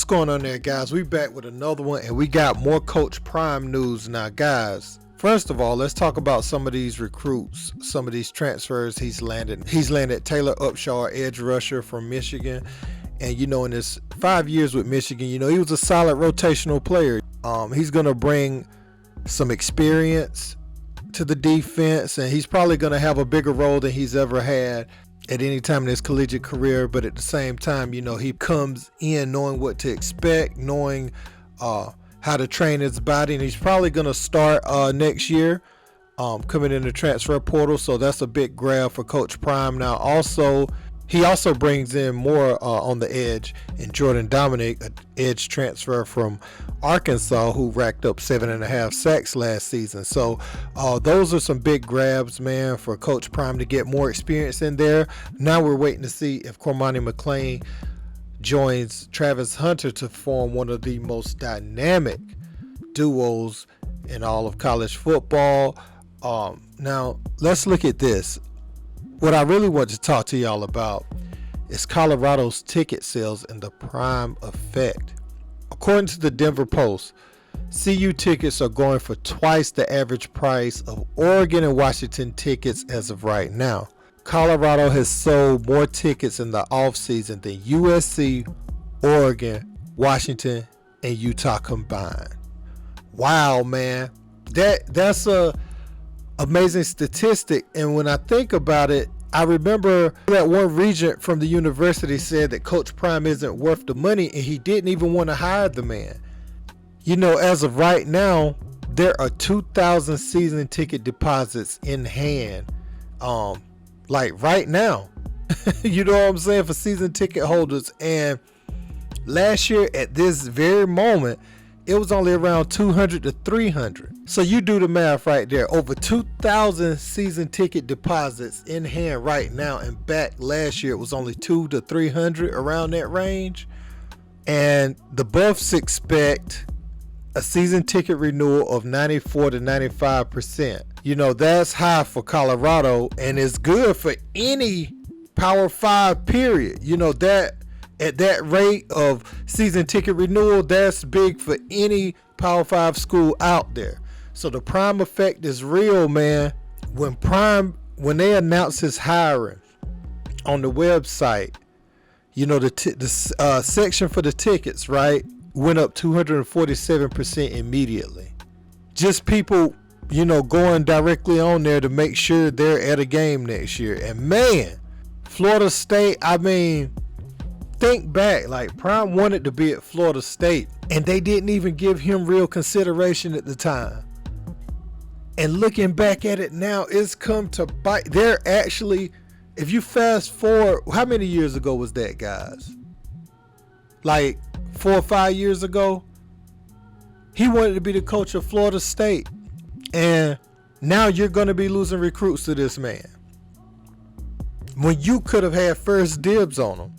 going on there, guys? We back with another one, and we got more Coach Prime news now, guys. First of all, let's talk about some of these recruits, some of these transfers he's landed. He's landed Taylor Upshaw, edge rusher from Michigan. And, you know, in his 5 years with Michigan, you know, he was a solid rotational player. He's going to bring some experience to the defense, and he's probably going to have a bigger role than he's ever had at any time in his collegiate career. But at the same time, you know, he comes in knowing what to expect, knowing how to train his body, and he's probably going to start next year coming in the transfer portal. So that's a big grab for Coach Prime. Now, he also brings in more on the edge in Jordan Dominic, an edge transfer from Arkansas, who racked up 7.5 sacks last season. So those are some big grabs, man, for Coach Prime to get more experience in there. Now we're waiting to see if Cormani McClain joins Travis Hunter to form one of the most dynamic duos in all of college football. Now let's look at this. What I really want to talk to y'all about is Colorado's ticket sales and the Prime effect. According to the Denver Post, CU tickets are going for twice the average price of Oregon and Washington tickets as of right now. Colorado has sold more tickets in the offseason than USC, Oregon, Washington, and Utah combined. Wow, man. That's a amazing statistic. And when I think about it, I remember that one regent from the university said that Coach Prime isn't worth the money, and he didn't even want to hire the man. You know, as of right now, there are 2,000 season ticket deposits in hand. Like right now, you know what I'm saying, for season ticket holders. And last year at this very moment, it was only around 200 to 300. So you do the math right there. Over 2,000 season ticket deposits in hand right now. And back last year, it was only 200 to 300, around that range. And the Buffs expect a season ticket renewal of 94 to 95%. You know, that's high for Colorado, and it's good for any Power 5 period. You know, that at that rate of season ticket renewal, that's big for any Power 5 school out there. So the Prime effect is real, man. When they announced his hiring on the website, you know, the section for the tickets, right, went up 247% immediately. Just people, you know, going directly on there to make sure they're at a game next year. And man, Florida State, I mean, think back, like Prime wanted to be at Florida State, and they didn't even give him real consideration at the time. And looking back at it now, it's come to bite. They're actually, if you fast forward, how many years ago was that, guys? Like 4 or 5 years ago, he wanted to be the coach of Florida State. And now you're going to be losing recruits to this man, when you could have had first dibs on him.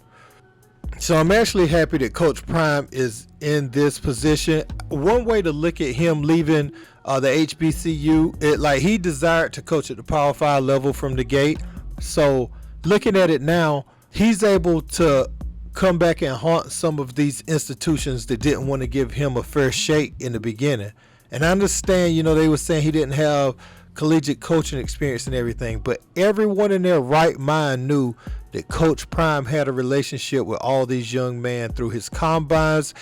So I'm actually happy that Coach Prime is in this position. One way to look at him leaving the HBCU, like he desired to coach at the Power 5 level from the gate. So looking at it now, he's able to come back and haunt some of these institutions that didn't want to give him a fair shake in the beginning. And I understand, you know, they were saying he didn't have collegiate coaching experience and everything, but everyone in their right mind knew that Coach Prime had a relationship with all these young men through his combines,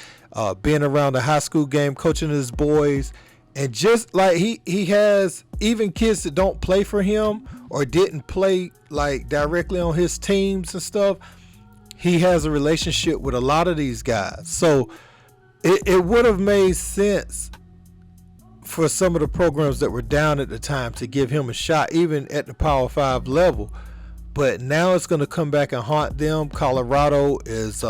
being around the high school game, coaching his boys. And just like he has even kids that don't play for him or didn't play like directly on his teams and stuff, he has a relationship with a lot of these guys. So it would have made sense for some of the programs that were down at the time to give him a shot, even at the Power 5 level. But now it's going to come back and haunt them. Colorado is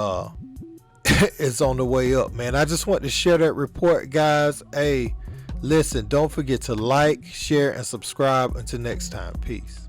is on the way up, man. I just want to share that report, guys. Hey, listen, don't forget to like, share, and subscribe. Until next time, peace.